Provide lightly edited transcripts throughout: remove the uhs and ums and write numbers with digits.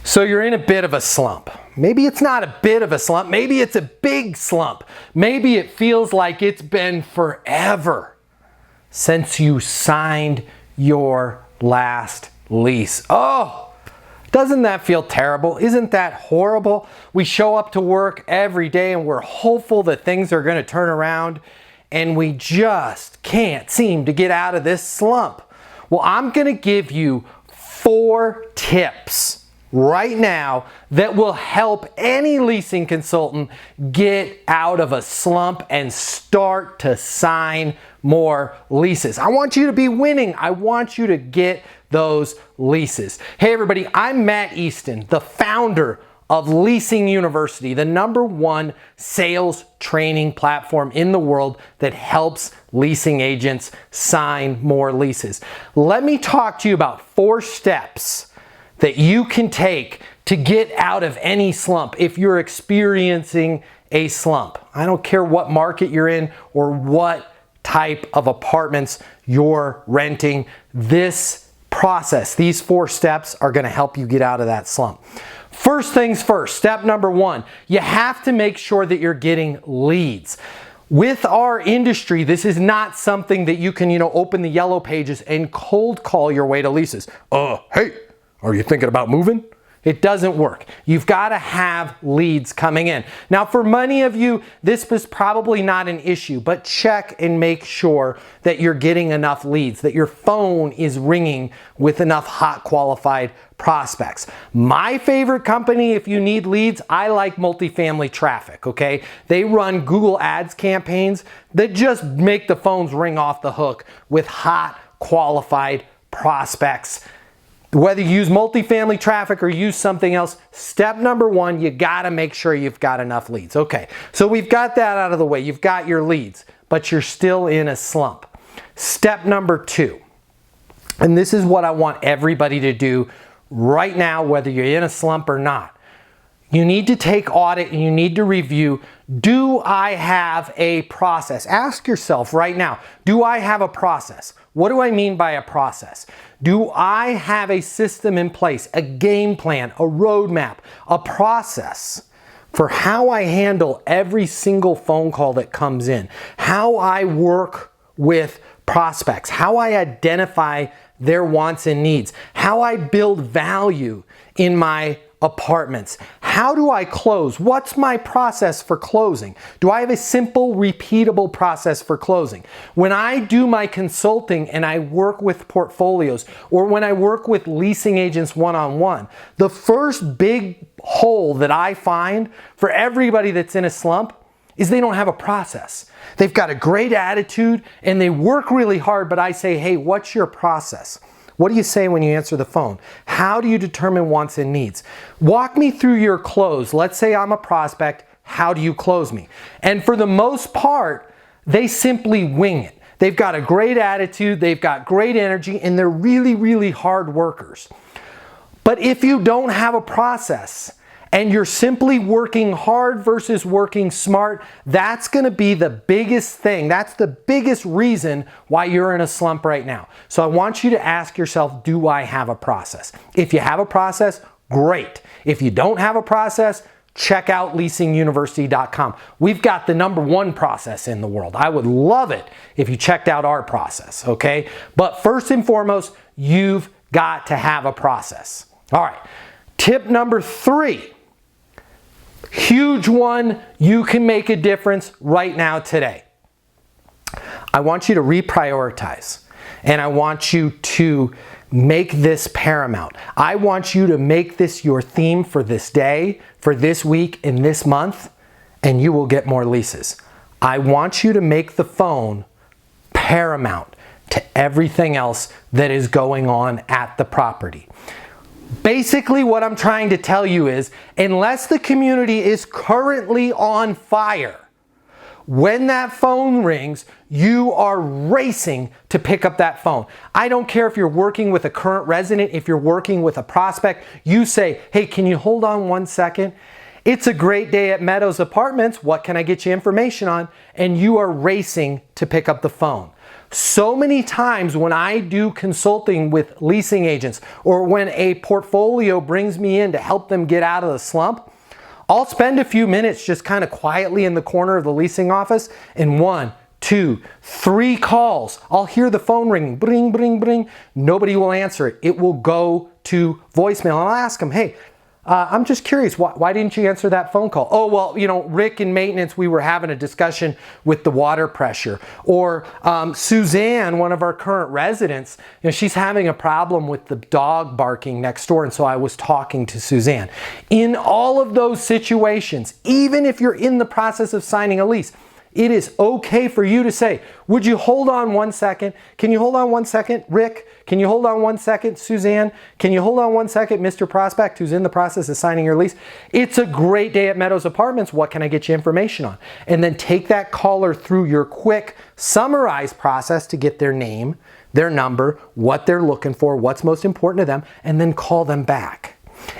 So you're in a bit of a slump. Maybe it's not a bit of a slump. Maybe it's a big slump. Maybe it feels like it's been forever since you signed your last lease. Oh, doesn't that feel terrible? Isn't that horrible? We show up to work every day and we're hopeful that things are going to turn around, and we just can't seem to get out of this slump. Well, I'm going to give you 4 tips right now that will help any leasing consultant get out of a slump and start to sign more leases. I want you to be winning. I want you to get those leases. Hey everybody, I'm Matt Easton, the founder of Leasing University, the #1 sales training platform in the world that helps leasing agents sign more leases. Let me talk to you about 4 steps that you can take to get out of any slump if you're experiencing a slump. I don't care what market you're in or what type of apartments you're renting. This process, these 4 steps are going to help you get out of that slump. First things first, step #1, you have to make sure that you're getting leads. With our industry, this is not something that you can, open the yellow pages and cold call your way to leases. Hey, are you thinking about moving? It doesn't work. You've got to have leads coming in. Now, for many of you, this was probably not an issue, but check and make sure that you're getting enough leads, that your phone is ringing with enough hot qualified prospects. My favorite company, if you need leads, I like Multifamily Traffic, okay? They run Google Ads campaigns that just make the phones ring off the hook with hot qualified prospects. Whether you use Multifamily Traffic or use something else, step #1, you gotta make sure you've got enough leads. Okay, so we've got that out of the way. You've got your leads, but you're still in a slump. Step #2, and this is what I want everybody to do right now, whether you're in a slump or not. You need to take audit and you need to review, do I have a process? Ask yourself right now, do I have a process? What do I mean by a process? Do I have a system in place, a game plan, a roadmap, a process for how I handle every single phone call that comes in, how I work with prospects, how I identify their wants and needs, how I build value in my apartments? How do I close? What's my process for closing? Do I have a simple, repeatable process for closing? When I do my consulting and I work with portfolios, or when I work with leasing agents one-on-one, the first big hole that I find for everybody that's in a slump is they don't have a process. They've got a great attitude and they work really hard, but I say, hey, what's your process? What do you say when you answer the phone? How do you determine wants and needs? Walk me through your close. Let's say I'm a prospect. How do you close me? And for the most part, they simply wing it. They've got a great attitude, they've got great energy, and they're really, really hard workers. But if you don't have a process, and you're simply working hard versus working smart, that's gonna be the biggest thing. That's the biggest reason why you're in a slump right now. So I want you to ask yourself, do I have a process? If you have a process, great. If you don't have a process, check out leasinguniversity.com. We've got the #1 process in the world. I would love it if you checked out our process, okay? But first and foremost, you've got to have a process. All right, tip #3. Huge one, you can make a difference right now today. I want you to reprioritize, and I want you to make this paramount. I want you to make this your theme for this day, for this week, and this month, and you will get more leases. I want you to make the phone paramount to everything else that is going on at the property. Basically, what I'm trying to tell you is, unless the community is currently on fire, when that phone rings, you are racing to pick up that phone. I don't care if you're working with a current resident, if you're working with a prospect, you say, hey, can you hold on 1 second? It's a great day at Meadows Apartments. What can I get you information on? And you are racing to pick up the phone. So many times when I do consulting with leasing agents or when a portfolio brings me in to help them get out of the slump, I'll spend a few minutes just kind of quietly in the corner of the leasing office, and 1, 2, 3 calls. I'll hear the phone ringing, bring, bring, bring. Nobody will answer it. It will go to voicemail. And I'll ask them, hey, I'm just curious, why didn't you answer that phone call? Oh, well, Rick in maintenance, we were having a discussion with the water pressure. Or Suzanne, one of our current residents, she's having a problem with the dog barking next door, and so I was talking to Suzanne. In all of those situations, even if you're in the process of signing a lease, it is okay for you to say, would you hold on 1 second? Can you hold on 1 second, Rick? Can you hold on 1 second, Suzanne? Can you hold on 1 second, Mr. Prospect, who's in the process of signing your lease? It's a great day at Meadows Apartments. What can I get you information on? And then take that caller through your quick summarized process to get their name, their number, what they're looking for, what's most important to them, and then call them back.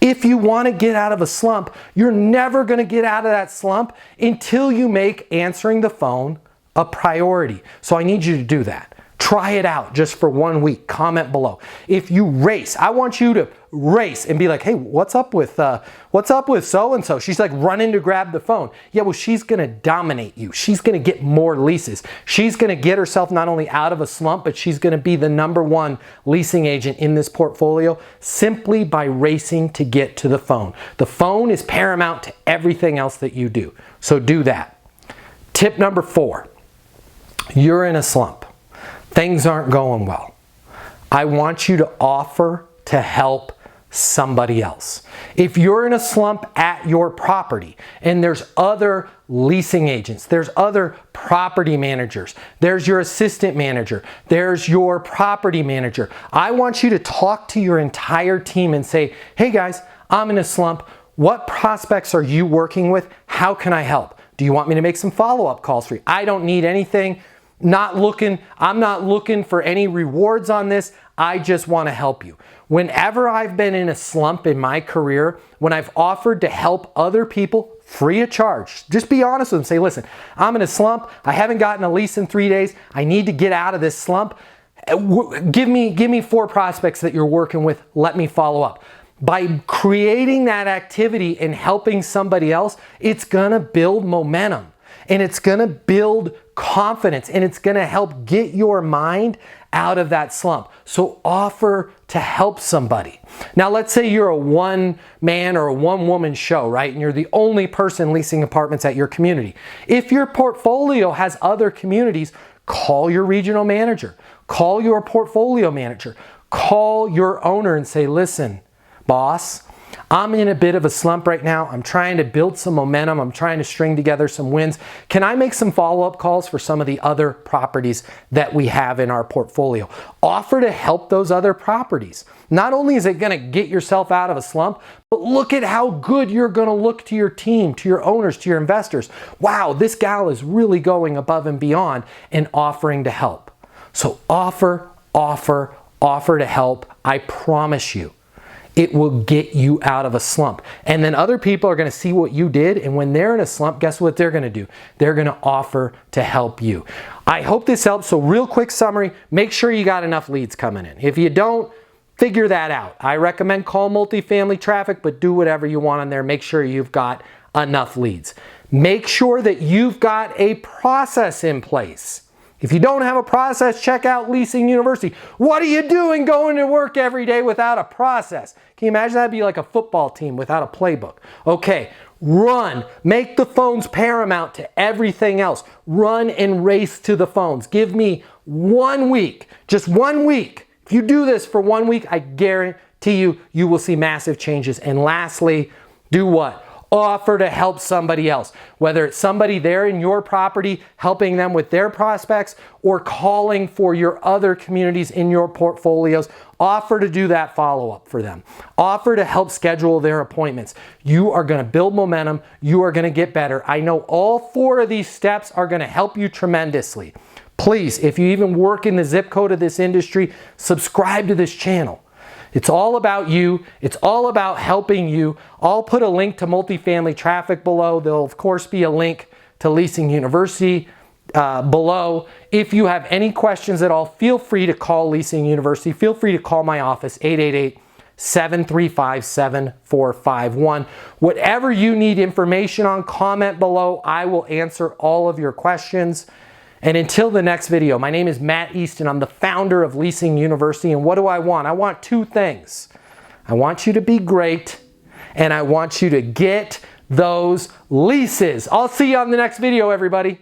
If you want to get out of a slump, you're never going to get out of that slump until you make answering the phone a priority. So I need you to do that. Try it out just for 1 week. Comment below. If you race, I want you to race and be like, hey, what's up with so-and-so? She's like running to grab the phone. Yeah, well, she's going to dominate you. She's going to get more leases. She's going to get herself not only out of a slump, but she's going to be the #1 leasing agent in this portfolio simply by racing to get to the phone. The phone is paramount to everything else that you do. So do that. Tip number 4, you're in a slump. Things aren't going well. I want you to offer to help somebody else. If you're in a slump at your property and there's other leasing agents, there's other property managers, there's your assistant manager, there's your property manager, I want you to talk to your entire team and say, hey guys, I'm in a slump. What prospects are you working with? How can I help? Do you want me to make some follow-up calls for you? I don't need anything. I'm not looking for any rewards on this. I just want to help you. Whenever I've been in a slump in my career, when I've offered to help other people free of charge, just be honest with them. Say, listen, I'm in a slump. I haven't gotten a lease in 3 days. I need to get out of this slump. Give me 4 prospects that you're working with. Let me follow up. By creating that activity and helping somebody else, it's going to build momentum. And it's going to build confidence, and it's going to help get your mind out of that slump. So offer to help somebody. Now, let's say you're a one-man or a one-woman show, right? And you're the only person leasing apartments at your community. If your portfolio has other communities, call your regional manager, call your portfolio manager, call your owner and say, listen, boss, I'm in a bit of a slump right now. I'm trying to build some momentum. I'm trying to string together some wins. Can I make some follow-up calls for some of the other properties that we have in our portfolio? Offer to help those other properties. Not only is it going to get yourself out of a slump, but look at how good you're going to look to your team, to your owners, to your investors. Wow, this gal is really going above and beyond and offering to help. So offer to help. I promise you, it will get you out of a slump. And then other people are going to see what you did, and when they're in a slump, guess what they're going to do? They're going to offer to help you. I hope this helps. So real quick summary, make sure you got enough leads coming in. If you don't, figure that out. I recommend call multifamily traffic, but do whatever you want on there. Make sure you've got enough leads. Make sure that you've got a process in place. If you don't have a process, check out Leasing University. What are you doing going to work every day without a process? Can you imagine that'd be like a football team without a playbook? Okay, run. Make the phones paramount to everything else. Run and race to the phones. Give me 1 week, just 1 week. If you do this for 1 week, I guarantee you, you will see massive changes. And lastly, do what? Offer to help somebody else, whether it's somebody there in your property, helping them with their prospects, or calling for your other communities in your portfolios. Offer to do that follow-up for them. Offer to help schedule their appointments. You are going to build momentum. You are going to get better. I know all 4 of these steps are going to help you tremendously. Please, if you even work in the zip code of this industry, subscribe to this channel. It's all about you. It's all about helping you. I'll put a link to multifamily traffic below. There'll of course be a link to Leasing University. below. If you have any questions at all, feel free to call Leasing University. Feel free to call my office, 888-735-7451. Whatever you need information on, comment below. I will answer all of your questions. And until the next video, my name is Matt Easton. I'm the founder of Leasing University. And what do I want? I want two things. I want you to be great, and I want you to get those leases. I'll see you on the next video, everybody.